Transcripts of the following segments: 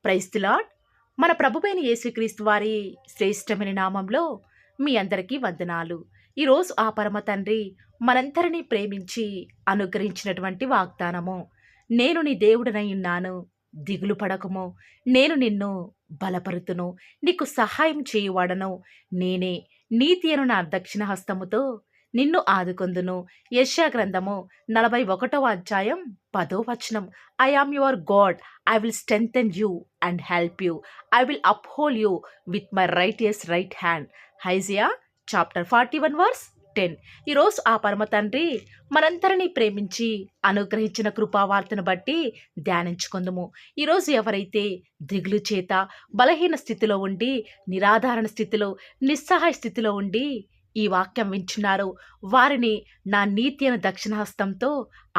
Praise the lord. మన ప్రభువైన యేసుక్రీస్తు వారి శ్రేష్టమైన నామంలో మీ అందరికీ వందనాలు. ఈరోజు ఆ పరమ తండ్రి మనందరినీ ప్రేమించి అనుగ్రహించినటువంటి వాగ్దానము, నేను నీ దేవుడనై ఉన్నాను, దిగులు పడకము, నేను నిన్ను బలపరుతును, నీకు సహాయం చేయువాడను నేనే, నీతి అను నా దక్షిణ హస్తముతో నిన్ను ఆదుకొందును. యెషయా గ్రంథము 41వ అధ్యాయం 10వ వచనం. I am your God, I will strengthen you and help you. I will uphold you with my righteous right hand. Isaiah chapter 41 verse 10. ఈరోజు ఆ పరమ తండ్రి మనందరినీ ప్రేమించి అనుగ్రహించిన కృపావార్తను బట్టి ధ్యానించుకుందుము. ఈరోజు ఎవరైతే దిగులు చేత బలహీన స్థితిలో ఉండి, నిరాధారణ స్థితిలో, నిస్సహాయ స్థితిలో ఉండి ఈ వాక్యం వింటున్నారు, వారిని నా నీతి అనే దక్షిణ హస్తంతో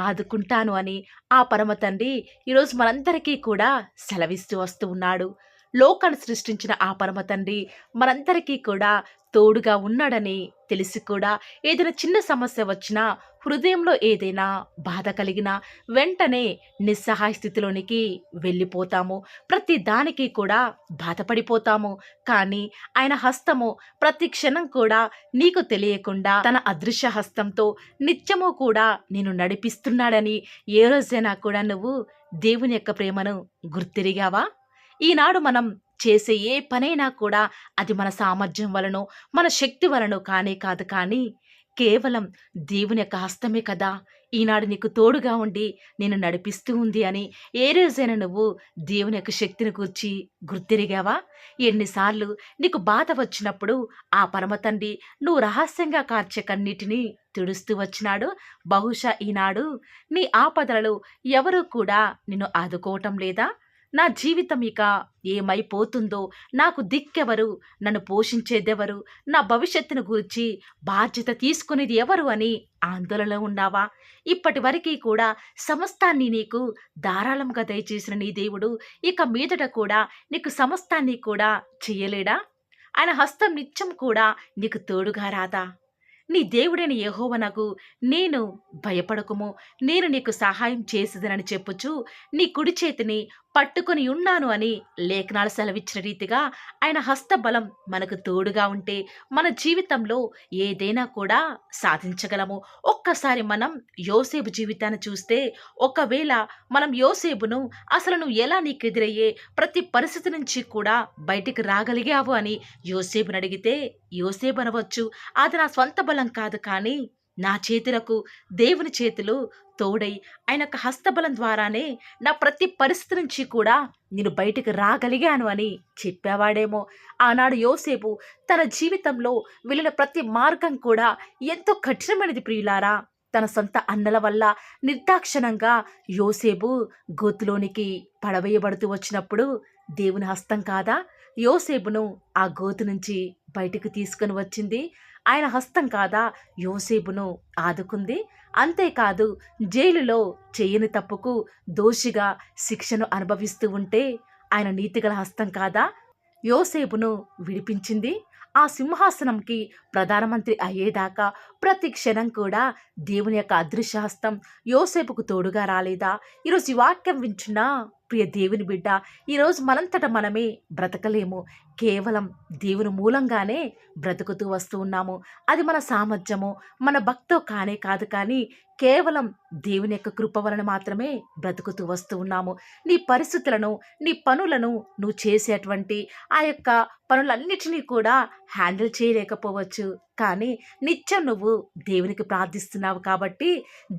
ఆదుకుంటాను అని ఆ పరమ తండ్రి ఈరోజు మనందరికీ కూడా సెలవిస్తూ వస్తూ ఉన్నాడు. లోకాన్ని సృష్టించిన ఆ పరమ తండ్రి మనందరికీ కూడా తోడుగా ఉన్నాడని తెలిసి కూడా ఏదైనా చిన్న సమస్య వచ్చినా, హృదయంలో ఏదైనా బాధ కలిగినా వెంటనే నిస్సహాయ స్థితిలోనికి వెళ్ళిపోతాము. ప్రతి దానికి కూడా బాధపడిపోతాము. కానీ ఆయన హస్తము ప్రతి క్షణం కూడా నీకు తెలియకుండా తన అదృశ్య హస్తంతో నిత్యము కూడా నేను నడిపిస్తున్నాడని ఏ రోజైనా కూడా నువ్వు దేవుని యొక్క ప్రేమను గుర్తిరిగావా? ఈనాడు మనం చేసే ఏ పనైనా కూడా అది మన సామర్థ్యం వలనో, మన శక్తి వలనో కానే కాదు, కానీ కేవలం దేవుని యొక్క హస్తమే కదా ఈనాడు నీకు తోడుగా ఉండి నేను నడిపిస్తూ ఉంది అని ఏ రోజైనా నువ్వు దేవుని యొక్క శక్తిని గూర్చి గుర్తిరిగావా? ఎన్నిసార్లు నీకు బాధ వచ్చినప్పుడు ఆ పరమ తండ్రి నువ్వు రహస్యంగా కార్చే కన్నీటిని తుడుస్తూ వచ్చినాడు. బహుశా ఈనాడు నీ ఆపదలలో ఎవరూ కూడా నిన్ను ఆదుకోవటం లేదా? నా జీవితం ఇక ఏమైపోతుందో, నాకు దిక్కెవరు, నన్ను పోషించేదెవరు, నా భవిష్యత్తును గురించి బాధ్యత తీసుకునేది ఎవరు అని ఆందోళనలో ఉన్నావా? ఇప్పటి వరకు కూడా సమస్తాన్ని నీకు ధారాళంగా దయచేసిన నీ దేవుడు ఇక మీదట కూడా నీకు సమస్తాన్ని కూడా చెయ్యలేడా? ఆయన హస్తం నిత్యం కూడా నీకు తోడుగా రాదా? నీ దేవుడైన యెహోవానగు నేను భయపడకుము, నేను నీకు సహాయం చేసేదనని చెప్పుచు నీ కుడి చేతిని పట్టుకొని ఉన్నాను అని లేఖనాలు సెలవిచ్చిన రీతిగా ఆయన హస్తబలం మనకు తోడుగా ఉంటే మన జీవితంలో ఏదైనా కూడా సాధించగలము. ఒక్కసారి మనం యోసేపు జీవితాన్ని చూస్తే, ఒకవేళ మనం యోసేపును అసలు నువ్వు ఎలా నీకు ఎదురయ్యే ప్రతి పరిస్థితి నుంచి కూడా బయటికి రాగలిగావు అని యోసేపుని అడిగితే యోసేపు అనవచ్చు, అది నా స్వంత బలం కాదు, కానీ నా చేతులకు దేవుని చేతులు తోడై ఆయన యొక్క హస్తబలం ద్వారానే నా ప్రతి పరిస్థితి నుంచి కూడా నేను బయటికి రాగలిగాను అని చెప్పేవాడేమో. ఆనాడు యోసేపు తన జీవితంలో వెళ్ళిన ప్రతి మార్గం కూడా ఎంతో కఠినమైనది ప్రియులారా. తన సొంత అన్నల వల్ల నిర్దాక్షిణంగా యోసేపు గోతులోనికి పడవేయబడుతూ వచ్చినప్పుడు దేవుని హస్తం కాదా యోసేపును ఆ గోతు నుంచి బయటకు తీసుకుని వచ్చింది? ఆయన హస్తం కాదా యోసేపును ఆదుకుంది? అంతేకాదు, జైలులో చేయని తప్పుకు దోషిగా శిక్షను అనుభవిస్తూ ఉంటే ఆయన నీతిగల హస్తం కాదా యోసేపును విడిపించింది? ఆ సింహాసనంకి ప్రధానమంత్రి అయ్యేదాకా ప్రతి క్షణం కూడా దేవుని యొక్క అదృశ్య హస్తం యోసేపుకు తోడుగా రాలేదా? ఈరోజు ఈ వాక్యం వింటున్నా ప్రియ దేవుని బిడ్డ, ఈరోజు మనంతట మనమే బ్రతకలేము. కేవలం దేవుని మూలంగానే బ్రతుకుతూ వస్తూ ఉన్నాము. అది మన సామర్థ్యము, మన భక్తో కానే కాదు, కానీ కేవలం దేవుని యొక్క కృప వలన మాత్రమే బ్రతుకుతూ వస్తూ ఉన్నాము. నీ పరిస్థితులను, నీ పనులను నువ్వు చేసేటువంటి ఆ యొక్క పనులన్నిటినీ కూడా హ్యాండిల్ చేయలేకపోవచ్చు, కానీ నిత్యం నువ్వు దేవునికి ప్రార్థిస్తున్నావు కాబట్టి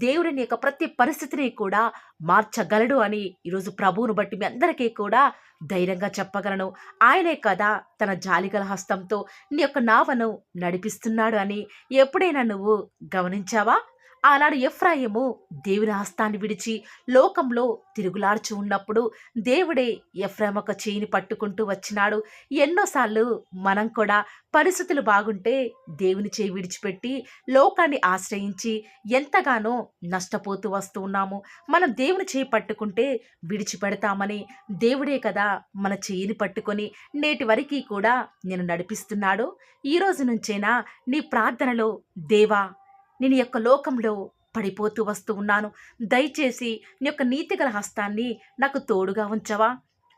దేవుడిని యొక్క ప్రతి పరిస్థితిని కూడా మార్చగలడు అని ఈరోజు ప్రభువును బట్టి మీ అందరికీ కూడా ధైర్యంగా చెప్పగలను. ఆయనే కదా తన జాలిగల హస్తంతో నీ యొక్క నావను నడిపిస్తున్నాడు అని ఎప్పుడైనా నువ్వు గమనించావా? ఆనాడు ఎఫ్రాయిము దేవుని హస్తాన్ని విడిచి లోకంలో తిరుగులాడుచు ఉన్నప్పుడు దేవుడే ఎఫ్రాయిము ఒక చేయిని పట్టుకుంటూ వచ్చినాడు. ఎన్నోసార్లు మనం కూడా పరిస్థితులు బాగుంటే దేవుని చేయి విడిచిపెట్టి లోకాన్ని ఆశ్రయించి ఎంతగానో నష్టపోతూ వస్తూ ఉన్నాము. మనం దేవుని చేయి పట్టుకుంటే విడిచిపెడతామని దేవుడే కదా మన చేయిని పట్టుకొని నేటి వరకు కూడా నేను నడిపిస్తున్నాడు. ఈ రోజు నుంచైనా నీ ప్రార్థనలో, దేవా నేను యొక్క లోకంలో పడిపోతూ వస్తూ ఉన్నాను, దయచేసి నీ యొక్క నీతిగల హస్తాన్ని నాకు తోడుగా ఉంచవా?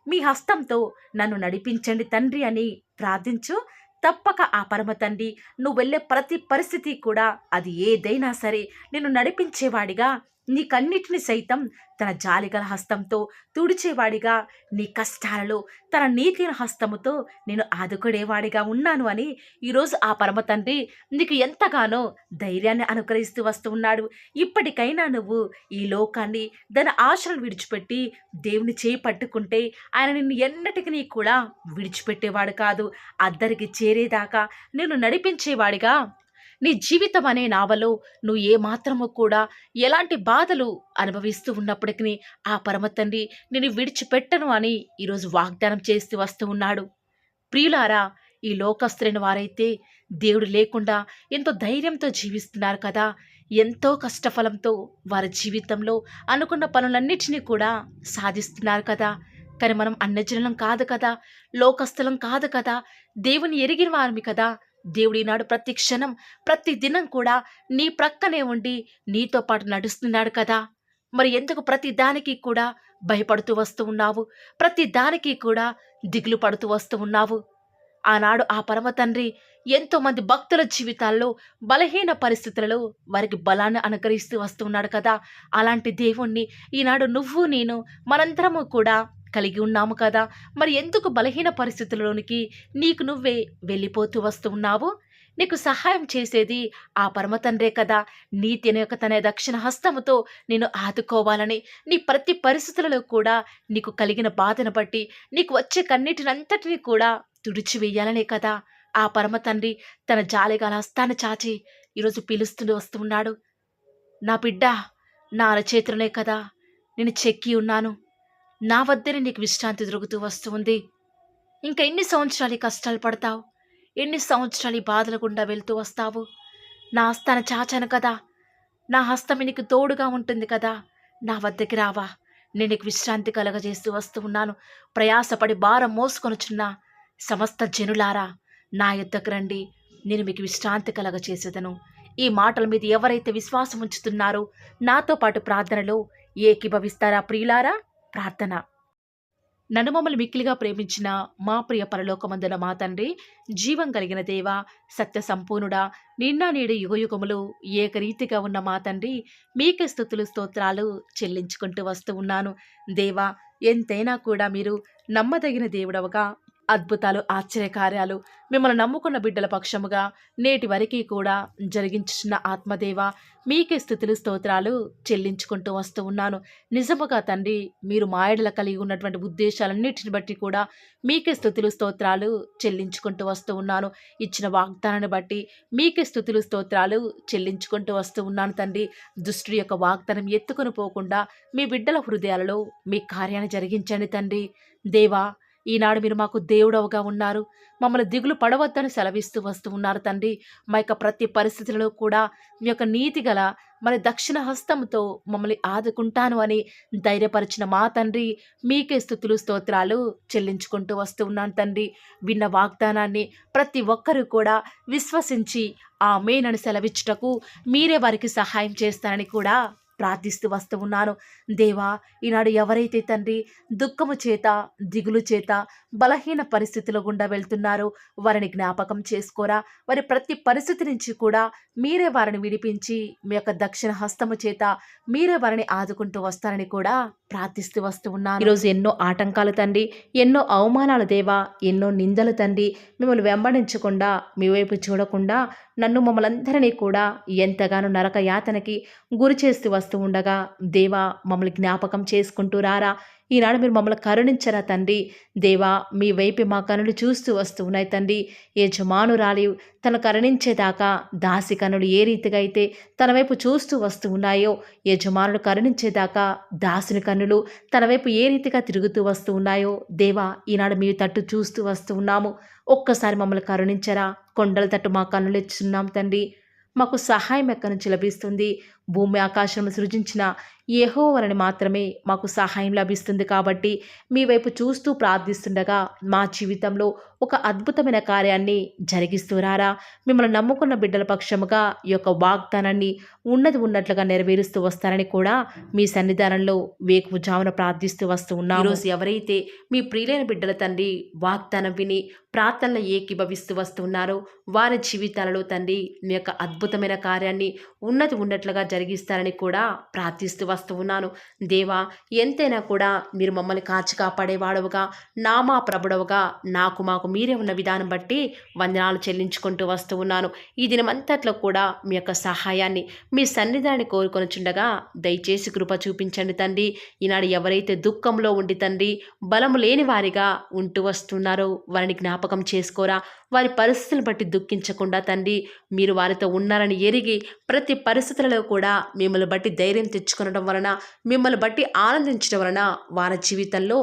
మీ హస్తంతో నన్ను నడిపించండి తండ్రి అని ప్రార్థించు. తప్పక ఆ పరమ తండ్రి నువ్వు వెళ్ళే ప్రతి పరిస్థితి కూడా అది ఏదైనా సరే నిన్ను నడిపించేవాడిగా, నీకన్నిటిని సైతం తన జాలిగల హస్తంతో తుడిచేవాడిగా, నీ కష్టాలలో తన నీతిన హస్తముతో నేను ఆదుకునేవాడిగా ఉన్నాను అని ఈరోజు ఆ పరమ తండ్రి నీకు ఎంతగానో ధైర్యాన్ని అనుగ్రహిస్తూ వస్తూ ఉన్నాడు. ఇప్పటికైనా నువ్వు ఈ లోకాన్ని దాని ఆశలను విడిచిపెట్టి దేవుని చేయి పట్టుకుంటే ఆయన నిన్ను ఎన్నటికీ కూడా విడిచిపెట్టేవాడు కాదు. అద్దరికి చేరేదాకా నిన్ను నడిపించేవాడిగా, నీ జీవితం అనే నావలో నువ్వు ఏమాత్రము కూడా ఎలాంటి బాధలు అనుభవిస్తూ ఉన్నప్పటికీ ఆ పరమ తండ్రి నేను విడిచిపెట్టను అని ఈరోజు వాగ్దానం చేస్తూ వస్తూ ఉన్నాడు. ప్రియులారా, ఈ లోకస్తులైన వారైతే దేవుడు లేకుండా ఎంతో ధైర్యంతో జీవిస్తున్నారు కదా. ఎంతో కష్టఫలంతో వారి జీవితంలో అనుకున్న పనులన్నిటినీ కూడా సాధిస్తున్నారు కదా. కానీ మనం అన్యజనులం కాదు కదా, లోకస్తులం కాదు కదా, దేవుని ఎరిగిన వారిమి కదా. దేవుడు ఈనాడు ప్రతి క్షణం ప్రతి దినం కూడా నీ ప్రక్కనే ఉండి నీతో పాటు నడుస్తున్నాడు కదా. మరి ఎందుకు ప్రతి దానికి కూడా భయపడుతూ వస్తూ ఉన్నావు? ప్రతి దానికి కూడా దిగులు పడుతూ వస్తూ ఉన్నావు? ఆనాడు ఆ పరమ తండ్రి ఎంతోమంది భక్తుల జీవితాల్లో బలహీన పరిస్థితులలో వారికి బలాన్ని అనుగ్రహిస్తూ వస్తున్నాడు కదా. అలాంటి దేవుణ్ణి ఈనాడు నువ్వు నేను మనందరము కూడా కలిగి ఉన్నాము కదా. మరి ఎందుకు బలహీన పరిస్థితుల్లోనికి నీకు నువ్వే వెళ్ళిపోతూ వస్తూ ఉన్నావు? నీకు సహాయం చేసేది ఆ పరమ తండ్రే కదా. నీతి అనే తన దక్షిణ హస్తముతో నేను ఆదుకోవాలని, నీ ప్రతి పరిస్థితులలో కూడా నీకు కలిగిన బాధను బట్టి నీకు వచ్చే కన్నీటినంతటినీ కూడా తుడిచివేయాలనే కదా ఆ పరమ తండ్రి తన జాలిగల హస్తాన్ని చాచి ఈరోజు పిలుస్తూ వస్తూ ఉన్నాడు. నా బిడ్డ, నా అరచేతులనే కదా నేను చెక్కి ఉన్నాను. నా వద్దనే నీకు విశ్రాంతి దొరుకుతూ వస్తుంది. ఇంకా ఎన్ని సంవత్సరాలు ఈ కష్టాలు పడతావు? ఎన్ని సంవత్సరాలు ఈ బాధల గుండా వెళ్తూ వస్తావు? నా హస్తాన్ని చాచాను కదా, నా హస్తం నీకు తోడుగా ఉంటుంది కదా. నా వద్దకి రావా, నేను నీకు విశ్రాంతి కలగజేస్తూ వస్తూ ఉన్నాను. ప్రయాసపడి భారం మోసుకొనుచున్న సమస్త జనులారా, నా యొద్దకు రండి, నేను మీకు విశ్రాంతి కలగజేసేదను. ఈ మాటల మీద ఎవరైతే విశ్వాసం ఉంచుతున్నారో నాతో పాటు ప్రార్థనలో ఏకీభవిస్తారా ప్రియులారా? ప్రార్థన. నన్ను మమ్మల్ని మిక్కిలిగా ప్రేమించిన మా ప్రియ పరలోకమందున మా తండ్రి, జీవం కలిగిన దేవ, సత్య సంపూర్ణుడా, నిన్న నేడు యుగయుగములు ఏకరీతిగా ఉన్న మా తండ్రి, మీకే స్తుతులు స్తోత్రాలు చెల్లించుకుంటూ వస్తూ ఉన్నాను. దేవా, ఎంతైనా కూడా మీరు నమ్మదగిన దేవుడవగా, అద్భుతాలు ఆశ్చర్యకార్యాలు మిమ్మల్ని నమ్ముకున్న బిడ్డల పక్షముగా నేటి వరకు కూడా జరిగించున్న ఆత్మదేవ, మీకే స్తుతులు స్తోత్రాలు చెల్లించుకుంటూ వస్తూ ఉన్నాను. నిజముగా తండ్రి, మీరు మాయడల కలిగి ఉన్నటువంటి ఉద్దేశాలన్నిటిని బట్టి కూడా మీకే స్తుతులు స్తోత్రాలు చెల్లించుకుంటూ వస్తూ ఉన్నాను. ఇచ్చిన వాగ్దానాన్ని బట్టి మీకే స్తుతులు స్తోత్రాలు చెల్లించుకుంటూ వస్తూ ఉన్నాను తండ్రి. దుష్టుడి యొక్క వాగ్దానం ఎత్తుకొని పోకుండా మీ బిడ్డల హృదయాలలో మీ కార్యాన్ని జరిగించండి తండ్రి. దేవా, ఈనాడు మీరు మాకు దేవుడవుగా ఉన్నారు. మమ్మల్ని దిగులు పడవద్దని సెలవిస్తూ వస్తూ ఉన్నారు తండ్రి. మా యొక్క ప్రతి పరిస్థితులలో కూడా మీ యొక్క నీతి గల మరి దక్షిణ హస్తంతో మమ్మల్ని ఆదుకుంటాను అని ధైర్యపరిచిన మా తండ్రి, మీకే స్తుతులు స్తోత్రాలు చెల్లించుకుంటూ వస్తూ ఉన్నాను తండ్రి. విన్న వాగ్దానాన్ని ప్రతి ఒక్కరూ కూడా విశ్వసించి ఆమేన్ సెలవిచ్చుటకు మీరే వారికి సహాయం చేస్తారని కూడా ప్రార్థిస్తూ వస్తూ ఉన్నాను. దేవా, ఈనాడు ఎవరైతే తండ్రి దుఃఖము చేత, దిగులు చేత, బలహీన పరిస్థితుల గుండా వెళ్తున్నారో వారిని జ్ఞాపకం చేసుకోరా. వారి ప్రతి పరిస్థితి నుంచి కూడా మీరే వారిని విడిపించి మీ యొక్క దక్షిణ హస్తము చేత మీరే వారిని ఆదుకుంటూ వస్తారని కూడా ప్రార్థిస్తూ వస్తూ ఉన్నాను. ఈరోజు ఎన్నో ఆటంకాలు తండ్రి, ఎన్నో అవమానాలు దేవా, ఎన్నో నిందలు తండ్రి, మిమ్మల్ని వెంబడించకుండా, మీ వైపు చూడకుండా నన్ను మమ్మల్ని అందరినీ కూడా ఎంతగానో నరక యాతనకి గురి చేస్తూ వస్తూ ఉండగా దేవా, మమ్మల్ని జ్ఞాపకం చేసుకుంటూ రారా. ఈనాడు మీరు మమ్మల్ని కరుణించరా తండ్రి. దేవా, మీ వైపు మా కనులు చూస్తూ వస్తూ ఉన్నాయి తండ్రి. యజమానురాలి తను కరుణించేదాకా దాసి కనులు ఏ రీతిగా అయితే తన వైపు చూస్తూ వస్తూ ఉన్నాయో, యజమానుడు కరుణించేదాకా దాసుని కన్నులు తన వైపు ఏ రీతిగా తిరుగుతూ వస్తూ ఉన్నాయో దేవా, ఈనాడు మీ తట్టు చూస్తూ వస్తూ ఉన్నాము. ఒక్కసారి మమ్మల్ని కరుణించరా. కొండల తట్టు మా కన్నులు ఎచ్చున్నాం తండ్రి. మాకు సహాయం ఎక్కడి నుంచి లభిస్తుంది? భూమి ఆకాశం సృజించిన యెహోవాని మాత్రమే మాకు సహాయం లభిస్తుంది. కాబట్టి మీ వైపు చూస్తూ ప్రార్థిస్తుండగా మా జీవితంలో ఒక అద్భుతమైన కార్యాన్ని జరిగిస్తూరారా. మిమ్మల్ని నమ్ముకున్న బిడ్డల పక్షముగా ఈ యొక్క వాగ్దానాన్ని ఉన్నది ఉన్నట్లుగా నెరవేరుస్తూ వస్తారని కూడా మీ సన్నిధానంలో వేకువజామున ప్రార్థిస్తూ వస్తూ ఉన్నాము. ఈరోజు ఎవరైతే మీ ప్రియులైన బిడ్డల తండ్రి వాగ్దానం విని ప్రార్థనలు ఏకీభవిస్తూ వస్తున్నారో వారి జీవితాలలో తండ్రి మీ యొక్క అద్భుతమైన కార్యాన్ని ఉన్నది ఉన్నట్లుగా జరిగిస్తారని కూడా ప్రార్థిస్తూ వస్తూ ఉన్నాను. దేవా, ఎంతైనా కూడా మీరు మమ్మల్ని కాచి కాపాడేవాడవుగా, నామా ప్రభుడవుగా నాకు మాకు మీరే ఉన్న విధానం బట్టి వందనాలు చెల్లించుకుంటూ వస్తూ ఉన్నాను. ఈ దినమంతట్లో కూడా మీ యొక్క సహాయాన్ని మీ సన్నిధాన్ని కోరుకొనుచుండగా దయచేసి కృప చూపించండి తండ్రి. ఈనాడు ఎవరైతే దుఃఖంలో ఉండి తండ్రి బలము లేని వారిగా ఉంటూ వస్తున్నారో వారిని జ్ఞాపకం చేసుకోరా. వారి పరిస్థితులను బట్టి దుఃఖించకుండా తండ్రి మీరు వారితో ఉన్నారని ఎరిగి ప్రతి పరిస్థితులలో కూడా మిమ్మల్ని బట్టి ధైర్యం తెచ్చుకొనడం వలన, మిమ్మల్ని బట్టి ఆనందించడం వలన వారి జీవితంలో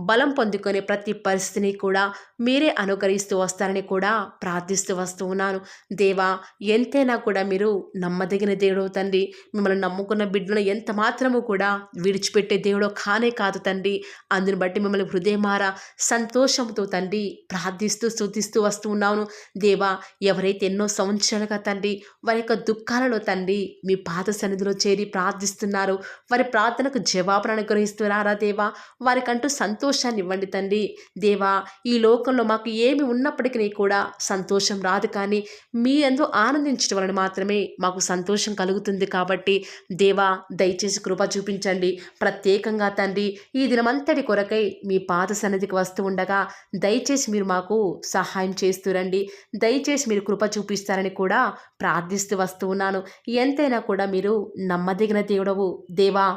బలం పొందుకునే ప్రతి పరిస్థితిని కూడా మీరే అనుకరిస్తూ వస్తారని కూడా ప్రార్థిస్తూ వస్తూ ఉన్నాను. దేవా, ఎంతైనా కూడా మీరు నమ్మదగిన దేవుడు తండ్రి. మిమ్మల్ని నమ్ముకున్న బిడ్డలను ఎంత మాత్రము కూడా విడిచిపెట్టే దేవుడో కానే కాదు తండ్రి. అందుని బట్టి మిమ్మల్ని హృదయమారా సంతోషంతో తండ్రి ప్రార్థిస్తూ స్తుతిస్తూ వస్తూ ఉన్నాను. దేవా, ఎవరైతే ఎన్నో సంవత్సరాలుగా తండ్రి వారి యొక్క దుఃఖాలలో తండ్రి మీ పాద సన్నిధిలో చేరి ప్రార్థిస్తున్నారు, వారి ప్రార్థనకు జవాబును అనుగ్రహిస్తున్నారా దేవా. వారికంటూ సంతోషాన్ని ఇవ్వండి తండ్రి. దేవా, ఈ లోకంలో మాకు ఏమి ఉన్నప్పటికీ కూడా సంతోషం రాదు, కానీ మీ యందు ఆనందించడం వలన మాత్రమే మాకు సంతోషం కలుగుతుంది. కాబట్టి దేవా, దయచేసి కృప చూపించండి. ప్రత్యేకంగా తండ్రి ఈ దినమంతటి కొరకై మీ పాద సన్నిధికి వస్తూ ఉండగా దయచేసి మీరు మాకు సహాయం చేస్తురండి. దయచేసి మీరు కృప చూపిస్తారని కూడా ప్రార్థిస్తూ వస్తూ ఉన్నాను. ఎంతైనా కూడా మీరు నమ్మదగిన దేవుడవు దేవా.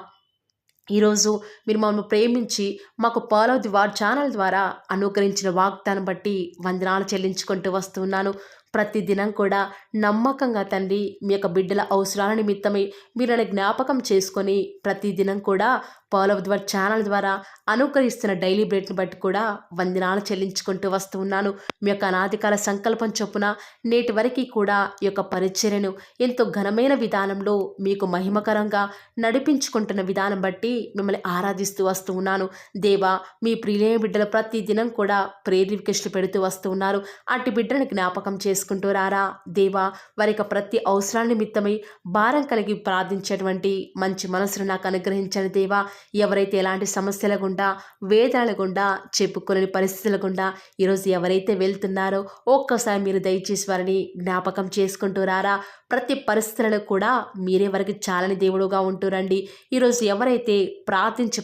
ఈరోజు మీరు మమ్మల్ని ప్రేమించి మాకు పాలో ఛానల్ ద్వారా అనుగ్రహించిన వాగ్దానం బట్టి వందనాలు చెల్లించుకుంటూ వస్తున్నాను. ప్రతి దినం కూడా నమ్మకంగా తండ్రి మీ యొక్క బిడ్డల అవసరాల నిమిత్తమై మీరు నన్ను జ్ఞాపకం చేసుకొని ప్రతి దినం కూడా Paul of the word channel ద్వారా అనుకరిస్తున్న డైలీ బ్రెడ్ని బట్టి కూడా వందనాలు చెల్లించుకుంటూ వస్తూ ఉన్నాను. మీ యొక్క అనాదికాల సంకల్పం చొప్పున నేటి వరకు కూడా ఈ యొక్క పరిచర్యను ఎంతో ఘనమైన విధానంలో మీకు మహిమకరంగా నడిపించుకుంటున్న విధానం బట్టి మిమ్మల్ని ఆరాధిస్తూ వస్తూ ఉన్నాను. దేవా, మీ ప్రియులైన బిడ్డలు ప్రతి దినం కూడా ప్రేయర్ రిక్వెస్ట్లు పెడుతూ వస్తూ ఉన్నారు. అట్టి బిడ్డలను జ్ఞాపకం చేసుకుంటూ రారా దేవా. వారి యొక్క ప్రతి అవసరాల నిమిత్తమై భారం కలిగి ప్రార్థించేటువంటి మంచి మనసును నాకు అనుగ్రహించండి దేవా. ఎవరైతే ఎలాంటి సమస్యల గుండా, వేదనల గుండా, చెప్పుకోలేని పరిస్థితుల గుండా ఈరోజు ఎవరైతే వెళ్తున్నారో ఒక్కసారి మీరు దయచేసి వారిని జ్ఞాపకం చేసుకుంటూ రారా. ప్రతి పరిస్థితులలో కూడా మీరే వరకు చాలని దేవుడుగా ఉంటూరండి. ఈరోజు ఎవరైతే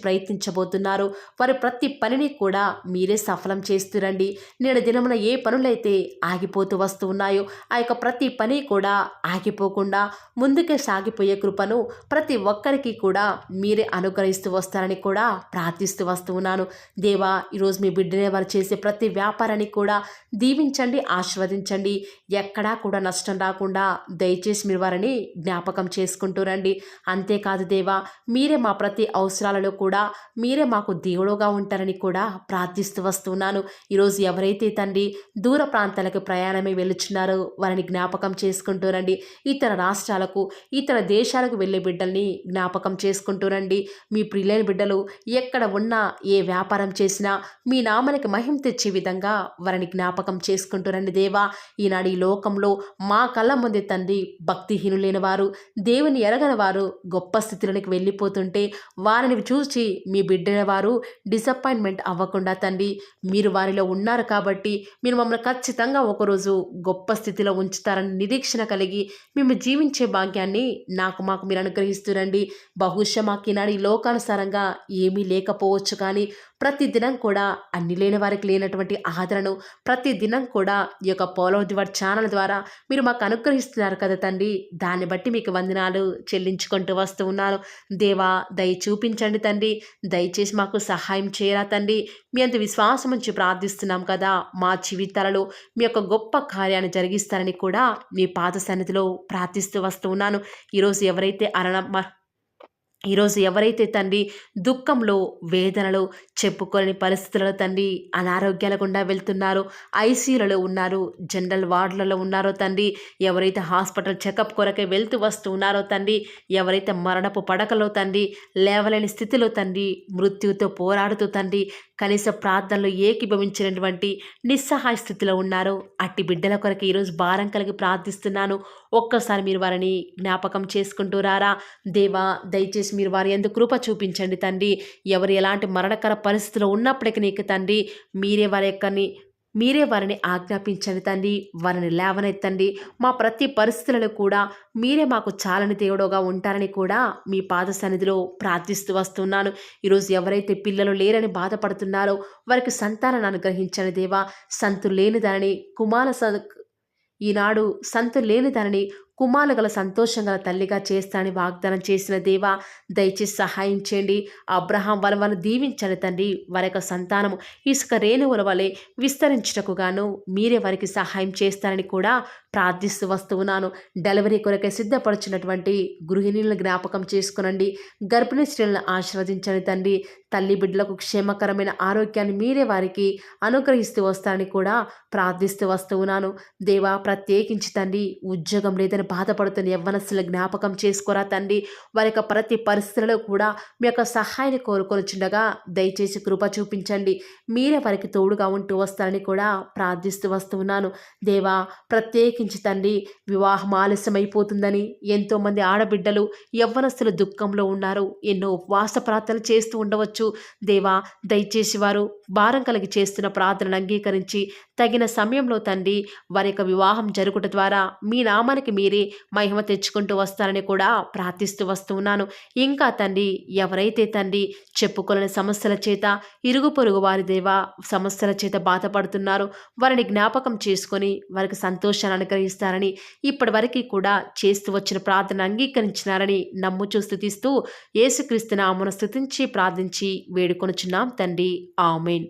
ప్రయత్నించబోతున్నారో వారి ప్రతి పనిని కూడా మీరే సఫలం చేస్తురండి. నేడు దినమున ఏ పనులైతే ఆగిపోతూ వస్తూ ఉన్నాయో ఆ యొక్క ప్రతి పని కూడా ఆగిపోకుండా ముందుకే సాగిపోయే కృపను ప్రతి ఒక్కరికి కూడా మీరే అనుగ్రహిస్తూ వస్తారని కూడా ప్రార్థిస్తూ వస్తూ ఉన్నాను. దేవా, ఈరోజు మీ బిడ్డనే వారు చేసే ప్రతి వ్యాపారాన్ని కూడా దీవించండి, ఆశీర్వదించండి. ఎక్కడా కూడా నష్టం రాకుండా దయచేసి మీరు వారిని జ్ఞాపకం చేసుకుంటూ రండి. అంతేకాదు దేవా, మీరే మా ప్రతి అవసరాలలో కూడా మీరే మాకు దేవుడుగా ఉంటారని కూడా ప్రార్థిస్తూ వస్తున్నాను. ఈరోజు ఎవరైతే తండ్రి దూర ప్రాంతాలకు ప్రయాణమే వెళుచున్నారో వారిని జ్ఞాపకం చేసుకుంటూ రండి. ఇతర రాష్ట్రాలకు, ఇతర దేశాలకు వెళ్ళే బిడ్డల్ని జ్ఞాపకం చేసుకుంటూ రండి. మీ ప్రియులైన బిడ్డలు ఎక్కడ ఉన్నా, ఏ వ్యాపారం చేసినా మీ నామానికి మహిమ తెచ్చే విధంగా వారిని జ్ఞాపకం చేసుకుంటూ రండి దేవా. ఈనాడు ఈ లోకంలో మా కళ్ళ ముందే తండ్రి భక్తిహీనులైన వారు, దేవుని ఎరగని వారు గొప్ప స్థితిలోకి వెళ్ళిపోతుంటే వారిని చూసి మీ బిడ్డల వారు డిసప్పాయింట్మెంట్ అవ్వకుండా తండ్రి మీరు వారిలో ఉన్నారు కాబట్టి మీరు మమ్మల్ని ఖచ్చితంగా ఒకరోజు గొప్ప స్థితిలో ఉంచుతారని నిరీక్షణ కలిగి మేము జీవించే భాగ్యాన్ని మాకు మీరు అనుగ్రహిస్తురండి. బహుశా మాకు ఈనాడు ఈ లోకానుసారంగా ఏమీ లేకపోవచ్చు, కానీ ప్రతి దినం కూడా అన్ని లేని వారికి లేనటువంటి ఆదరణను ప్రతి దినం కూడా ఈ యొక్క Paul of the word channel ద్వారా మీరు మాకు అనుగ్రహిస్తున్నారు కదా తండ్రి. దాన్ని బట్టి మీకు వందనాలు చెల్లించుకుంటూ వస్తూ ఉన్నాను. దేవా, దయ చూపించండి తండ్రి. దయచేసి మాకు సహాయం చేయరా తండ్రి. మీ అంత విశ్వాసం ఉంచి ప్రార్థిస్తున్నాం కదా. మా జీవితాలలో మీ యొక్క గొప్ప కార్యాన్ని జరిగిస్తారని కూడా మీ పాద సన్నిధిలో ప్రార్థిస్తూ వస్తూ ఉన్నాను. ఈరోజు ఎవరైతే తండ్రి దుఃఖంలో, వేదనలో, చెప్పుకోలేని పరిస్థితులలో తండ్రి అనారోగ్యాల గుండా వెళ్తున్నారో, ఐసీయూలలో ఉన్నారు, జనరల్ వార్డులలో ఉన్నారో తండ్రి, ఎవరైతే హాస్పిటల్ చెకప్ కొరకే వెళ్తూ వస్తూ ఉన్నారో తండ్రి, ఎవరైతే మరణపు పడకలో తండ్రి లేవలేని స్థితిలో తండ్రి మృత్యుతో పోరాడుతూ తండ్రి కనీస ప్రార్థనలు ఏకీభవించినటువంటి నిస్సహాయ స్థితిలో ఉన్నారో అట్టి బిడ్డల కొరకు ఈరోజు భారం కలిగి ప్రార్థిస్తున్నాను. ఒక్కసారి మీరు వారిని జ్ఞాపకం చేసుకుంటూ రారా. దేవా, దయచేసి మీరు వారి యందు కృప చూపించండి తండ్రి. ఎవరు ఎలాంటి మరణకర పరిస్థితిలో ఉన్నప్పటికీ నీకు తండ్రి మీరే వారిని ఆజ్ఞాపించండి తండ్రి. వారిని లేవనెత్తండి. మా ప్రతి పరిస్థితులను కూడా మీరే మాకు చాలని దేవుడుగా ఉంటారని కూడా మీ పాద సన్నిధిలో ప్రార్థిస్తూ వస్తున్నాను. ఈరోజు ఎవరైతే పిల్లలు లేరని బాధపడుతున్నారో వారికి సంతానాన్ని అనుగ్రహించండి దేవా. సంతు లేని దానిని ఈనాడు సంతు లేని దానిని కుమారులు గల సంతోషం గల తల్లిగా చేస్తానని వాగ్దానం చేసిన దేవా, దయచేసి సహాయం చేయండి. అబ్రహాం వలన దీవించండి తండ్రి. వారి యొక్క సంతానము ఇసుక రేణువుల వలె విస్తరించుటకు గాను మీరే వారికి సహాయం చేస్తారని కూడా ప్రార్థిస్తూ వస్తున్నాను. డెలివరీ కొరకై సిద్ధపడుచున్నటువంటి గృహిణులను జ్ఞాపకం చేసుకునండి. గర్భిణీ స్త్రీలను ఆశీర్వదించండి తండ్రి. తల్లి బిడ్డలకు క్షేమకరమైన ఆరోగ్యాన్ని మీరే వారికి అనుగ్రహిస్తూ వస్తారని కూడా ప్రార్థిస్తూ వస్తున్నాను. దేవా, ప్రత్యేకించి తండ్రి ఉద్యోగం లేదని బాధపడుతున్న యవ్వనస్తుల జ్ఞాపకం చేసుకోరా తండ్రి. వారి యొక్క ప్రతి పరిస్థితుల్లో కూడా మీ యొక్క సహాయాన్ని కోరుకొనిచుండగా దయచేసి కృప చూపించండి. మీరే వారికి తోడుగా ఉంటూ వస్తారని కూడా ప్రార్థిస్తూ వస్తున్నాను. దేవా, ప్రత్యేకించి తండ్రి వివాహం ఆలస్యమైపోతుందని ఎంతోమంది ఆడబిడ్డలు యవ్వనస్తులు దుఃఖంలో ఉన్నారు. ఎన్నో ఉపవాస ప్రార్థనలు చేస్తూ ఉండవచ్చు. దేవా, దయచేసి వారు భారం కలిగి చేస్తున్న ప్రార్థనను అంగీకరించి తగిన సమయంలో తండ్రి వారి యొక్క వివాహం జరుగుట ద్వారా మీ నామానికి మీరే మహిమ తెచ్చుకుంటూ వస్తారని కూడా ప్రార్థిస్తూ వస్తున్నాను. ఇంకా తండ్రి ఎవరైతే తండ్రి చెప్పుకోలేని సమస్యల చేత ఇరుగు పొరుగు వారి దేవా సమస్యల చేత బాధపడుతున్నారో వారిని జ్ఞాపకం చేసుకొని వారికి సంతోషాన్ని అనుగ్రహిస్తారని ఇప్పటి వరకు కూడా చేస్తూ వచ్చిన ప్రార్థన అంగీకరించినారని నమ్ముచూ స్తుతిస్తూ యేసుక్రీస్తు నామమున స్తుతించి ప్రార్థించి వేడుకొనుచున్నాం తండ్రి. ఆమేన్.